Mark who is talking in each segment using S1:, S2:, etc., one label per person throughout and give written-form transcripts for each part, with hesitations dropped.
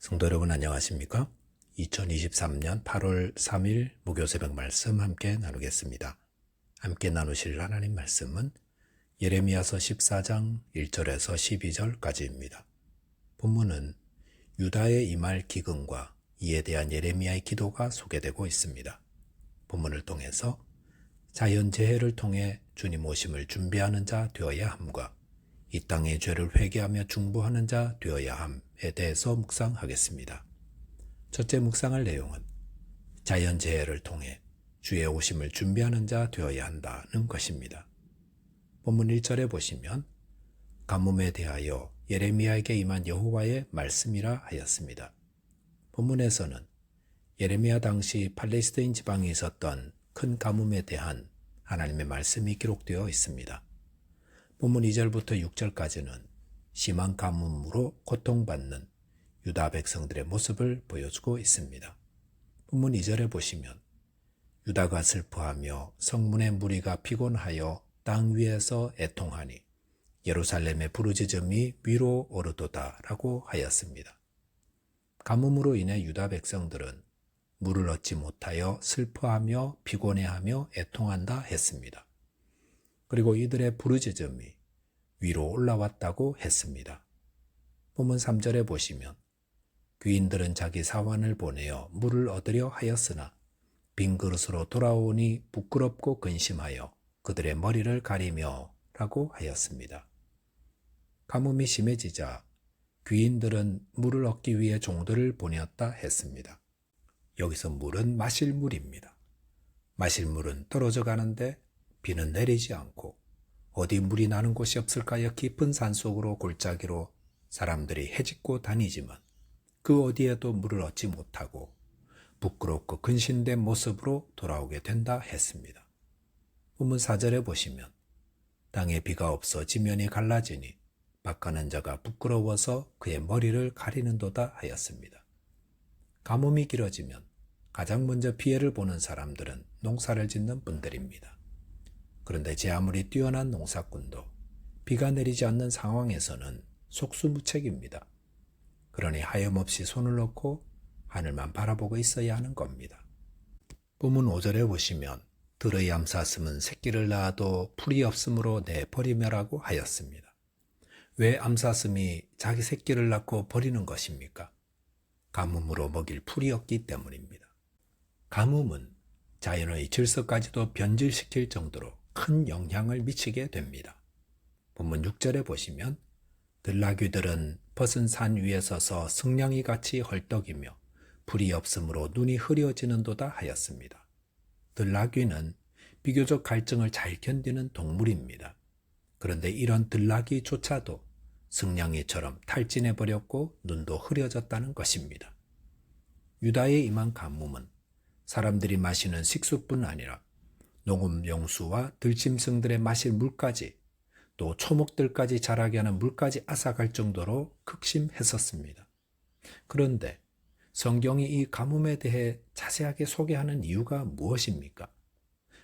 S1: 성도 여러분 안녕하십니까? 2023년 8월 3일 목요 새벽 말씀 함께 나누겠습니다. 함께 나누실 하나님 말씀은 예레미야서 14장 1절에서 12절까지입니다. 본문은 유다의 임할 기근과 이에 대한 예레미야의 기도가 소개되고 있습니다. 본문을 통해서 자연재해를 통해 주님 오심을 준비하는 자 되어야 함과 이 땅의 죄를 회개하며 중보하는 자 되어야 함에 대해서 묵상하겠습니다. 첫째 묵상할 내용은 자연재해를 통해 주의 오심을 준비하는 자 되어야 한다는 것입니다. 본문 1절에 보시면 가뭄에 대하여 예레미야에게 임한 여호와의 말씀이라 하였습니다. 본문에서는 예레미야 당시 팔레스타인 지방에 있었던 큰 가뭄에 대한 하나님의 말씀이 기록되어 있습니다. 본문 2절부터 6절까지는 심한 가뭄으로 고통받는 유다 백성들의 모습을 보여주고 있습니다. 본문 2절에 보시면 유다가 슬퍼하며 성문의 무리가 피곤하여 땅 위에서 애통하니 예루살렘의 부르짖음이 위로 오르도다 라고 하였습니다. 가뭄으로 인해 유다 백성들은 물을 얻지 못하여 슬퍼하며 피곤해하며 애통한다 했습니다. 그리고 이들의 부르짖음이 위로 올라왔다고 했습니다. 본문 3절에 보시면 귀인들은 자기 사환을 보내어 물을 얻으려 하였으나 빈 그릇으로 돌아오니 부끄럽고 근심하여 그들의 머리를 가리며 라고 하였습니다. 가뭄이 심해지자 귀인들은 물을 얻기 위해 종들을 보내었다 했습니다. 여기서 물은 마실 물입니다. 마실 물은 떨어져 가는데 비는 내리지 않고 어디 물이 나는 곳이 없을까요? 깊은 산속으로 골짜기로 사람들이 헤집고 다니지만 그 어디에도 물을 얻지 못하고 부끄럽고 근심된 모습으로 돌아오게 된다 했습니다. 본문 4절에 보시면 땅에 비가 없어 지면이 갈라지니 밭가는 자가 부끄러워서 그의 머리를 가리는도다 하였습니다. 가뭄이 길어지면 가장 먼저 피해를 보는 사람들은 농사를 짓는 분들입니다. 그런데 제 아무리 뛰어난 농사꾼도 비가 내리지 않는 상황에서는 속수무책입니다. 그러니 하염없이 손을 놓고 하늘만 바라보고 있어야 하는 겁니다. 본문 5절에 보시면 들의 암사슴은 새끼를 낳아도 풀이 없으므로 내버리며라고 하였습니다. 왜 암사슴이 자기 새끼를 낳고 버리는 것입니까? 가뭄으로 먹일 풀이 없기 때문입니다. 가뭄은 자연의 질서까지도 변질시킬 정도로 큰 영향을 미치게 됩니다. 본문 6절에 보시면 들나귀들은 벗은 산 위에 서서 승냥이 같이 헐떡이며 불이 없으므로 눈이 흐려지는도다 하였습니다. 들나귀는 비교적 갈증을 잘 견디는 동물입니다. 그런데 이런 들나귀조차도 승냥이처럼 탈진해버렸고 눈도 흐려졌다는 것입니다. 유다에 임한 가뭄은 사람들이 마시는 식수뿐 아니라 농업용수와 들짐승들의 마실 물까지 또 초목들까지 자라게 하는 물까지 앗아갈 정도로 극심했었습니다. 그런데 성경이 이 가뭄에 대해 자세하게 소개하는 이유가 무엇입니까?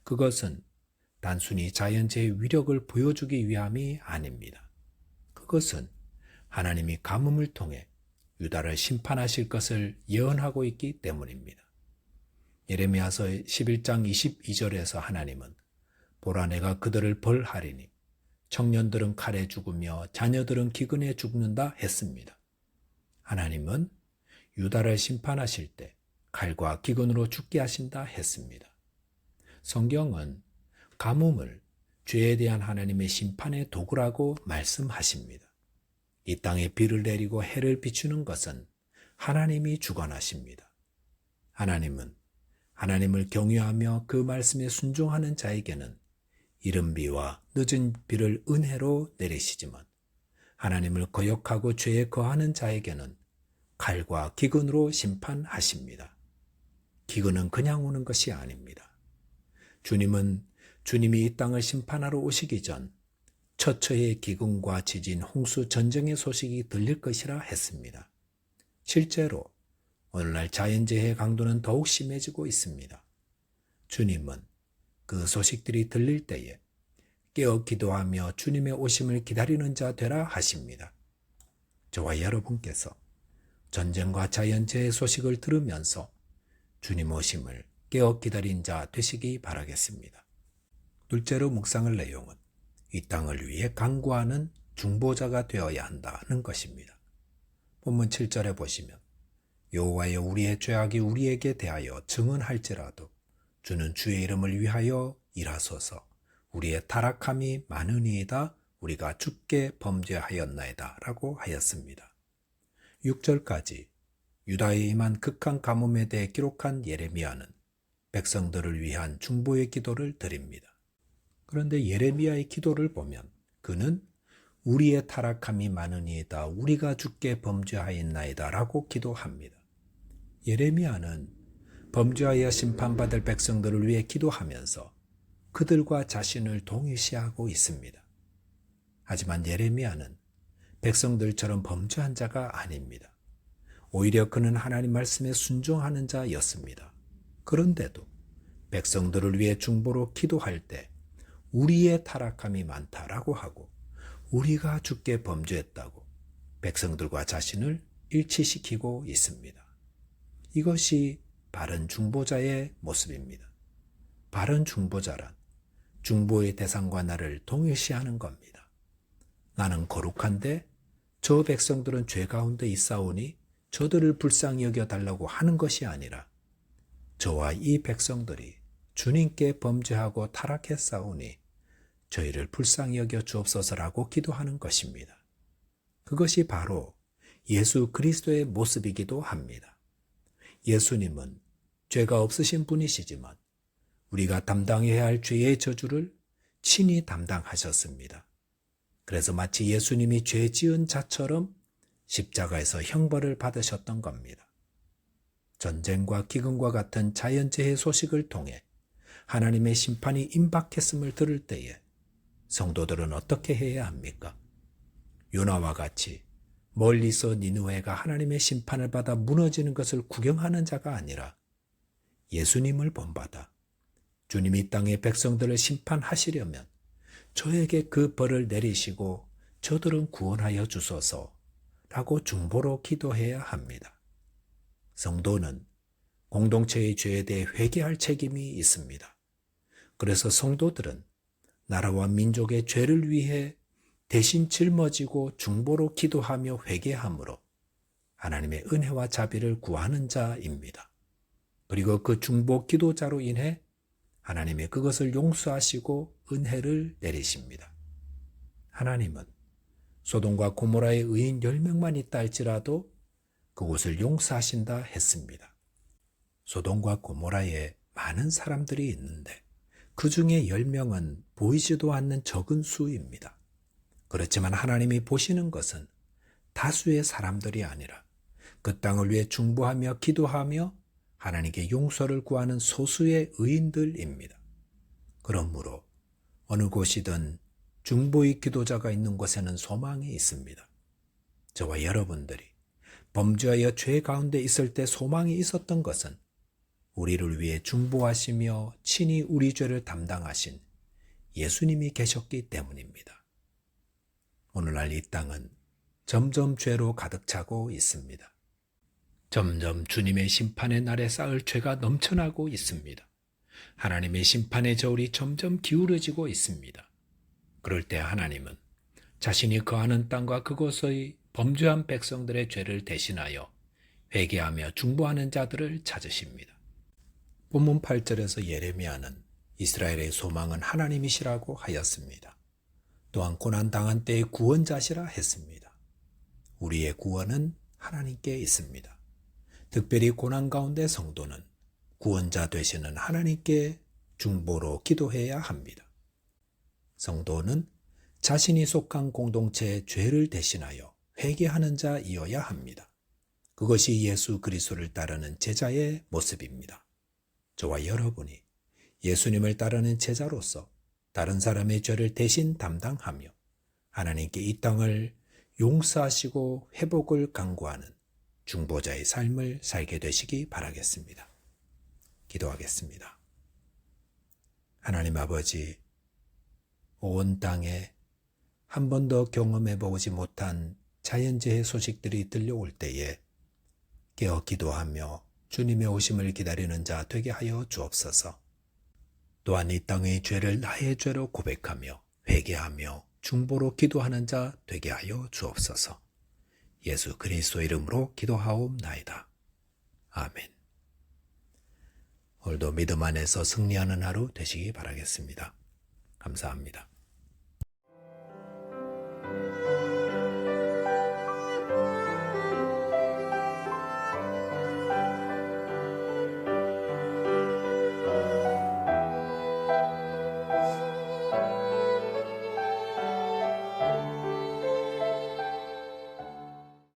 S1: 그것은 단순히 자연재해의 위력을 보여주기 위함이 아닙니다. 그것은 하나님이 가뭄을 통해 유다를 심판하실 것을 예언하고 있기 때문입니다. 예레미야서 11장 22절에서 하나님은 보라 내가 그들을 벌하리니 청년들은 칼에 죽으며 자녀들은 기근에 죽는다 했습니다. 하나님은 유다를 심판하실 때 칼과 기근으로 죽게 하신다 했습니다. 성경은 가뭄을 죄에 대한 하나님의 심판의 도구라고 말씀하십니다. 이 땅에 비를 내리고 해를 비추는 것은 하나님이 주관하십니다. 하나님은 하나님을 경외하며 그 말씀에 순종하는 자에게는 이른 비와 늦은 비를 은혜로 내리시지만 하나님을 거역하고 죄에 거하는 자에게는 칼과 기근으로 심판하십니다. 기근은 그냥 오는 것이 아닙니다. 주님이 이 땅을 심판하러 오시기 전 처처의 기근과 지진, 홍수, 전쟁의 소식이 들릴 것이라 했습니다. 실제로 오늘날 자연재해의 강도는 더욱 심해지고 있습니다. 주님은 그 소식들이 들릴 때에 깨어 기도하며 주님의 오심을 기다리는 자 되라 하십니다. 저와 여러분께서 전쟁과 자연재해 소식을 들으면서 주님 오심을 깨어 기다린 자 되시기 바라겠습니다. 둘째로 묵상할 내용은 이 땅을 위해 간구하는 중보자가 되어야 한다는 것입니다. 본문 7절에 보시면 여호와여 우리의 죄악이 우리에게 대하여 증언할지라도 주는 주의 이름을 위하여 일하소서. 우리의 타락함이 많으니이다. 우리가 주께 범죄하였나이다 라고 하였습니다. 6절까지 유다에 임한 극한 가뭄에 대해 기록한 예레미야는 백성들을 위한 중보의 기도를 드립니다. 그런데 예레미야의 기도를 보면 그는 우리의 타락함이 많으니이다. 우리가 주께 범죄하였나이다 라고 기도합니다. 예레미야는 범죄하여 심판받을 백성들을 위해 기도하면서 그들과 자신을 동일시하고 있습니다. 하지만 예레미야는 백성들처럼 범죄한 자가 아닙니다. 오히려 그는 하나님 말씀에 순종하는 자였습니다. 그런데도 백성들을 위해 중보로 기도할 때 우리의 타락함이 많다라고 하고 우리가 주께 범죄했다고 백성들과 자신을 일치시키고 있습니다. 이것이 바른 중보자의 모습입니다. 바른 중보자란 중보의 대상과 나를 동일시하는 겁니다. 나는 거룩한데 저 백성들은 죄 가운데 있사오니 저들을 불쌍히 여겨달라고 하는 것이 아니라 저와 이 백성들이 주님께 범죄하고 타락했사오니 저희를 불쌍히 여겨 주옵소서라고 기도하는 것입니다. 그것이 바로 예수 그리스도의 모습이기도 합니다. 예수님은 죄가 없으신 분이시지만 우리가 담당해야 할 죄의 저주를 친히 담당하셨습니다. 그래서 마치 예수님이 죄 지은 자처럼 십자가에서 형벌을 받으셨던 겁니다. 전쟁과 기근과 같은 자연재해 소식을 통해 하나님의 심판이 임박했음을 들을 때에 성도들은 어떻게 해야 합니까? 요나와 같이 멀리서 니느웨가 하나님의 심판을 받아 무너지는 것을 구경하는 자가 아니라 예수님을 본받아 주님이 이 땅의 백성들을 심판하시려면 저에게 그 벌을 내리시고 저들은 구원하여 주소서 라고 중보로 기도해야 합니다. 성도는 공동체의 죄에 대해 회개할 책임이 있습니다. 그래서 성도들은 나라와 민족의 죄를 위해 대신 짊어지고 중보로 기도하며 회개함으로 하나님의 은혜와 자비를 구하는 자입니다. 그리고 그 중보 기도자로 인해 하나님이 그것을 용서하시고 은혜를 내리십니다. 하나님은 소돔과 고모라의 의인 10명만 있다 할지라도 그곳을 용서하신다 했습니다. 소돔과 고모라에 많은 사람들이 있는데 그 중에 10명은 보이지도 않는 적은 수입니다. 그렇지만 하나님이 보시는 것은 다수의 사람들이 아니라 그 땅을 위해 중보하며 기도하며 하나님께 용서를 구하는 소수의 의인들입니다. 그러므로 어느 곳이든 중보의 기도자가 있는 곳에는 소망이 있습니다. 저와 여러분들이 범죄하여 죄 가운데 있을 때 소망이 있었던 것은 우리를 위해 중보하시며 친히 우리 죄를 담당하신 예수님이 계셨기 때문입니다. 오늘날 이 땅은 점점 죄로 가득 차고 있습니다. 점점 주님의 심판의 날에 쌓을 죄가 넘쳐나고 있습니다. 하나님의 심판의 저울이 점점 기울어지고 있습니다. 그럴 때 하나님은 자신이 거하는 땅과 그곳의 범죄한 백성들의 죄를 대신하여 회개하며 중보하는 자들을 찾으십니다. 본문 8절에서 예레미야는 이스라엘의 소망은 하나님이시라고 하였습니다. 또한 고난당한 때의 구원자시라 했습니다. 우리의 구원은 하나님께 있습니다. 특별히 고난 가운데 성도는 구원자 되시는 하나님께 중보로 기도해야 합니다. 성도는 자신이 속한 공동체의 죄를 대신하여 회개하는 자이어야 합니다. 그것이 예수 그리스도를 따르는 제자의 모습입니다. 저와 여러분이 예수님을 따르는 제자로서 다른 사람의 죄를 대신 담당하며 하나님께 이 땅을 용서하시고 회복을 간구하는 중보자의 삶을 살게 되시기 바라겠습니다. 기도하겠습니다. 하나님 아버지, 온 땅에 한 번도 경험해 보지 못한 자연재해 소식들이 들려올 때에 깨어 기도하며 주님의 오심을 기다리는 자 되게 하여 주옵소서. 또한 이 땅의 죄를 나의 죄로 고백하며 회개하며 중보로 기도하는 자 되게 하여 주옵소서. 예수 그리스도 이름으로 기도하옵나이다. 아멘. 오늘도 믿음 안에서 승리하는 하루 되시기 바라겠습니다. 감사합니다.